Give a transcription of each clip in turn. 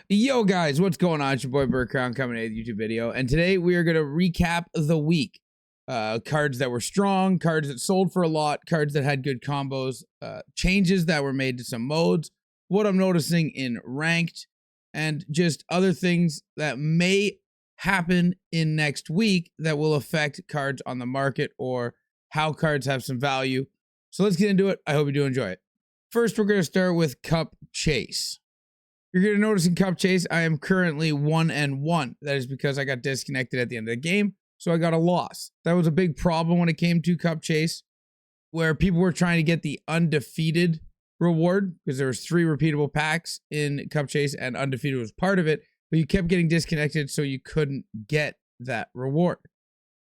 Yo guys, what's going on? It's your boy Burt Crown coming at a YouTube video, and today we are going to recap the week. Cards that were strong, cards that sold for a lot, cards that had good combos, changes that were made to some modes, what I'm noticing in ranked, and just other things that may happen in next week that will affect cards on the market or how cards have some value. So let's get into it. I hope you do enjoy it. First, we're going to start with Cup Chase. You're going to notice in Cup Chase, I am currently 1-1. That is because I got disconnected at the end of the game, so I got a loss. That was a big problem when it came to Cup Chase, where people were trying to get the undefeated reward, because there was 3 repeatable packs in Cup Chase, and undefeated was part of it, but you kept getting disconnected, so you couldn't get that reward.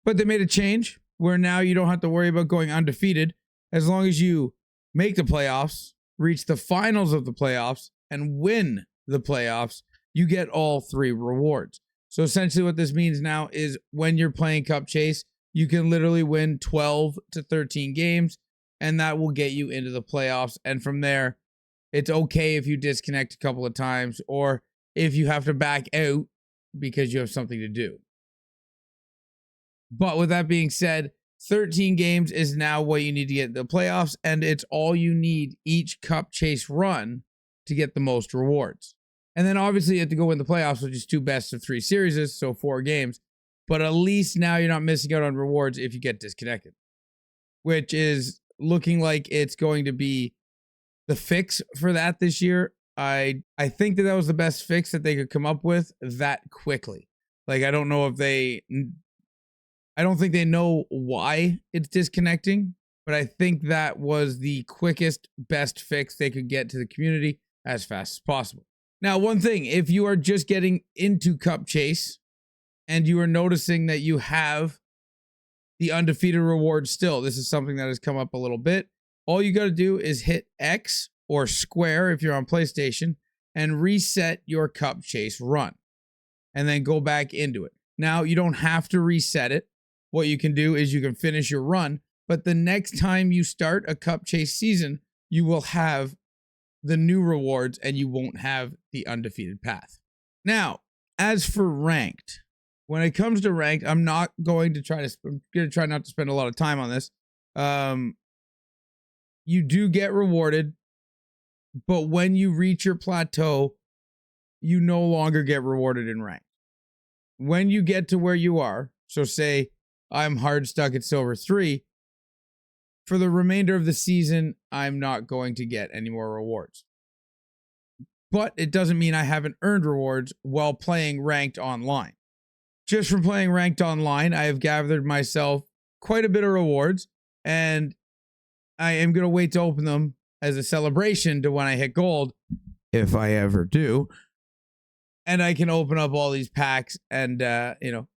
But they made a change, where now you don't have to worry about going undefeated, as long as you make the playoffs, reach the finals of the playoffs, and win the playoffs, you get all 3 rewards. So essentially what this means now is when you're playing Cup Chase, you can literally win 12 to 13 games, and that will get you into the playoffs. And from there, it's okay if you disconnect a couple of times or if you have to back out because you have something to do. But with that being said, 13 games is now what you need to get in the playoffs, and it's all you need each Cup Chase run to get the most rewards. And then obviously you have to go win the playoffs, which is 2 best of 3 series, so 4 games. But at least now you're not missing out on rewards if you get disconnected, which is looking like it's going to be the fix for that this year. I think that was the best fix that they could come up with that quickly. Like, I don't think they know why it's disconnecting, but I think that was the quickest, best fix they could get to the community as fast as possible. Now, one thing, if you are just getting into Cup Chase and you are noticing that you have the undefeated reward still, this is something that has come up a little bit. All you got to do is hit X or square if you're on PlayStation and reset your Cup Chase run and then go back into it. Now, you don't have to reset it. What you can do is you can finish your run, but the next time you start a Cup Chase season, you will have the new rewards and you won't have the undefeated path. Now, as for ranked, when it comes to ranked, I'm going to try not to spend a lot of time on this. You do get rewarded, but when you reach your plateau, you no longer get rewarded in ranked. When you get to where you are, so say I'm hard stuck at silver 3, for the remainder of the season, I'm not going to get any more rewards. But it doesn't mean I haven't earned rewards while playing ranked online. Just from playing ranked online, I have gathered myself quite a bit of rewards, and I am going to wait to open them as a celebration to when I hit gold, if I ever do. And I can open up all these packs and,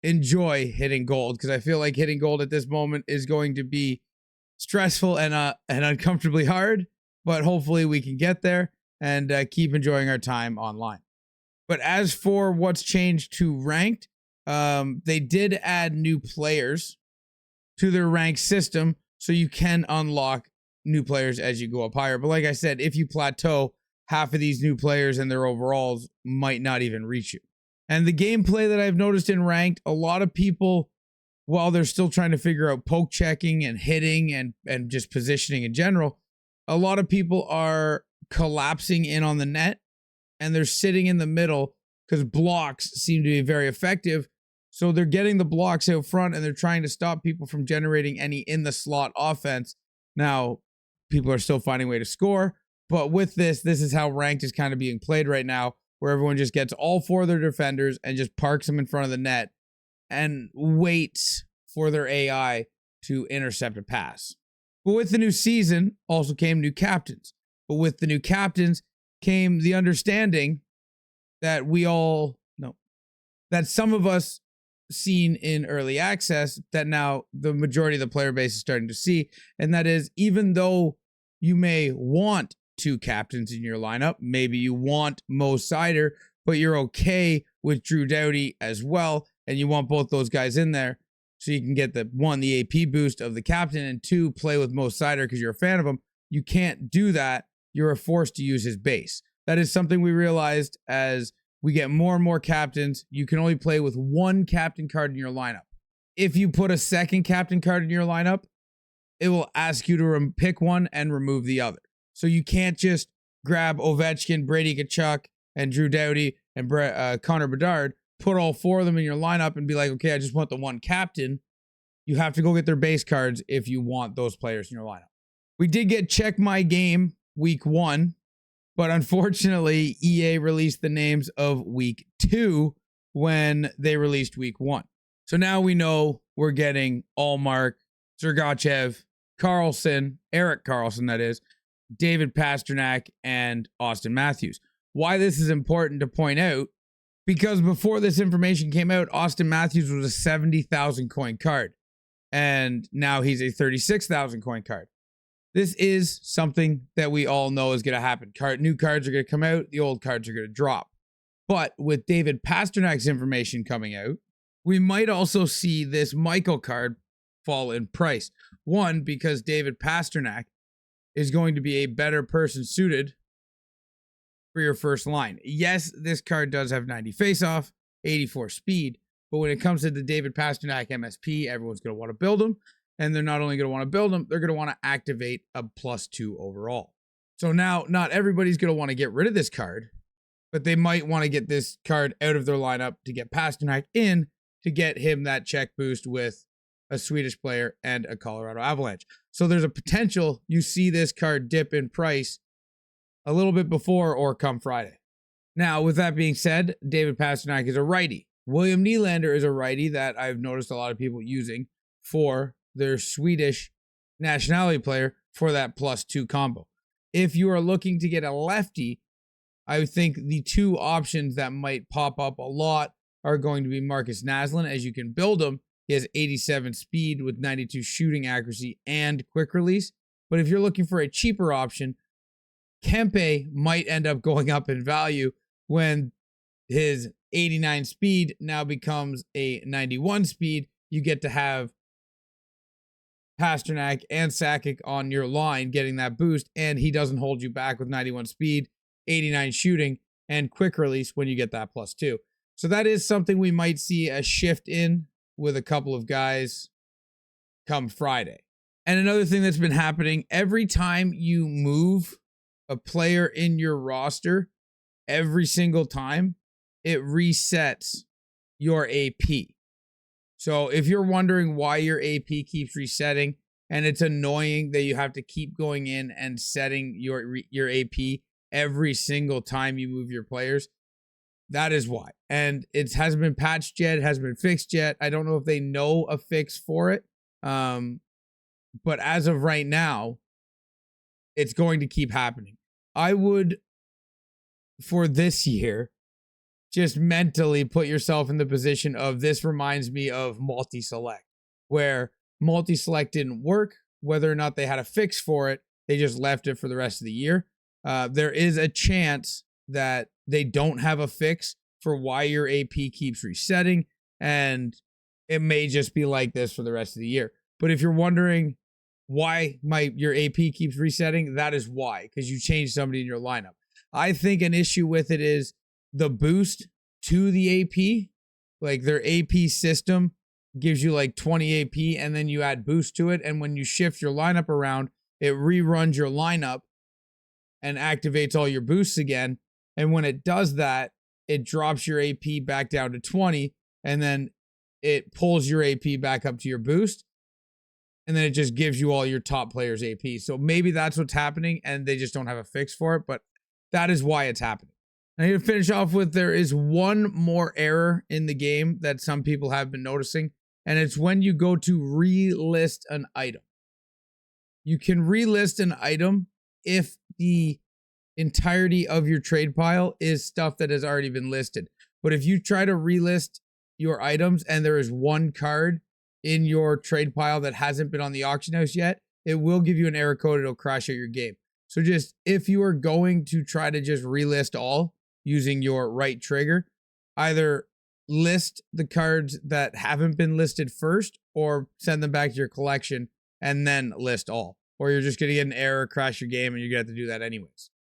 enjoy hitting gold, because I feel like hitting gold at this moment is going to be stressful and uncomfortably hard, but hopefully we can get there and keep enjoying our time online. But as for what's changed to ranked, they did add new players to their ranked system, so you can unlock new players as you go up higher. But like I said, if you plateau, half of these new players and their overalls might not even reach you. And the gameplay that I've noticed in ranked, a lot of people, while they're still trying to figure out poke checking and hitting and just positioning in general, a lot of people are collapsing in on the net and they're sitting in the middle because blocks seem to be very effective. So they're getting the blocks out front and they're trying to stop people from generating any in the slot offense. Now, people are still finding a way to score, but with this is how ranked is kind of being played right now, where everyone just gets all 4 of their defenders and just parks them in front of the net and waits for their AI to intercept a pass. But with the new season also came new captains. But with the new captains came the understanding that that some of us seen in early access that now the majority of the player base is starting to see. And that is, even though you may want 2 captains in your lineup, maybe you want Mo Sider, but you're okay with Drew Doughty as well, and you want both those guys in there so you can get the AP boost of the captain, and 2, play with Mo Sider because you're a fan of him. You can't do that. You're forced to use his base. That is something we realized as we get more and more captains. You can only play with one captain card in your lineup. If you put a second captain card in your lineup, it will ask you to pick one and remove the other. So you can't just grab Ovechkin, Brady Tkachuk, and Drew Doughty and Connor Bedard, put all four of them in your lineup and be like, okay, I just want the one captain. You have to go get their base cards if you want those players in your lineup. We did get Check My Game week 1, but unfortunately, EA released the names of week 2 when they released week 1. So now we know we're getting Allmark, Sergachev, Carlson, Erik Karlsson, that is, David Pastrnak, and Auston Matthews. Why this is important to point out, because before this information came out, Auston Matthews was a 70,000 coin card, and now he's a 36,000 coin card. This is something that we all know is going to happen. New cards are going to come out, the old cards are going to drop. But with David Pastrnak's information coming out, we might also see this Michael card fall in price. One, because David Pastrnak is going to be a better person suited for your first line. Yes, this card does have 90 face-off, 84 speed, but when it comes to the David Pastrnak MSP, everyone's going to want to build him, and they're not only going to want to build him, they're going to want to activate a +2 overall. So now, not everybody's going to want to get rid of this card, but they might want to get this card out of their lineup to get Pastrnak in to get him that check boost with a Swedish player and a Colorado Avalanche. So there's a potential you see this card dip in price a little bit before or come Friday. Now, with that being said, David Pastrnak is a righty. William Nylander is a righty that I've noticed a lot of people using for their Swedish nationality player for that +2 combo. If you are looking to get a lefty, I think the two options that might pop up a lot are going to be Marcus Naslund, as you can build him. He has 87 speed with 92 shooting accuracy and quick release. But if you're looking for a cheaper option, Kempe might end up going up in value when his 89 speed now becomes a 91 speed. You get to have Pastrnak and Sakic on your line getting that boost, and he doesn't hold you back with 91 speed, 89 shooting, and quick release when you get that +2. So that is something we might see a shift in with a couple of guys come Friday. And another thing that's been happening, every time you move a player in your roster, every single time, it resets your AP. So if you're wondering why your AP keeps resetting, and it's annoying that you have to keep going in and setting your AP every single time you move your players, that is why. And it hasn't been patched yet. It hasn't been fixed yet. I don't know if they know a fix for it. But as of right now, it's going to keep happening. I would, for this year, just mentally put yourself in the position of, this reminds me of multi-select, where multi-select didn't work. Whether or not they had a fix for it, they just left it for the rest of the year. There is a chance that they don't have a fix for why your AP keeps resetting, and it may just be like this for the rest of the year. But if you're wondering why your AP keeps resetting, that is why, because you changed somebody in your lineup. I think an issue with it is the boost to the AP. Like, their AP system gives you like 20 AP, and then you add boost to it, and when you shift your lineup around, it reruns your lineup and activates all your boosts again. And when it does that, it drops your AP back down to 20, and then it pulls your AP back up to your boost, and then it just gives you all your top players' AP. So maybe that's what's happening, and they just don't have a fix for it, but that is why it's happening. And I'm going to finish off with, there is one more error in the game that some people have been noticing, and it's when you go to relist an item. You can relist an item if the entirety of your trade pile is stuff that has already been listed. But if you try to relist your items and there is one card in your trade pile that hasn't been on the auction house yet, it will give you an error code. It'll crash out your game. So just, if you are going to try to just relist all using your right trigger, either list the cards that haven't been listed first, or send them back to your collection and then list all. Or you're just going to get an error, crash your game, and you're going to have to do that anyways.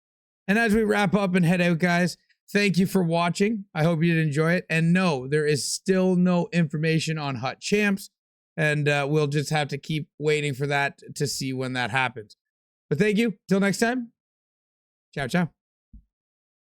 And as we wrap up and head out, guys, Thank you for watching. I hope you did enjoy it. And no, there is still no information on Hut Champs. And we'll just have to keep waiting for that to see when that happens. But thank you. Till next time. Ciao, ciao.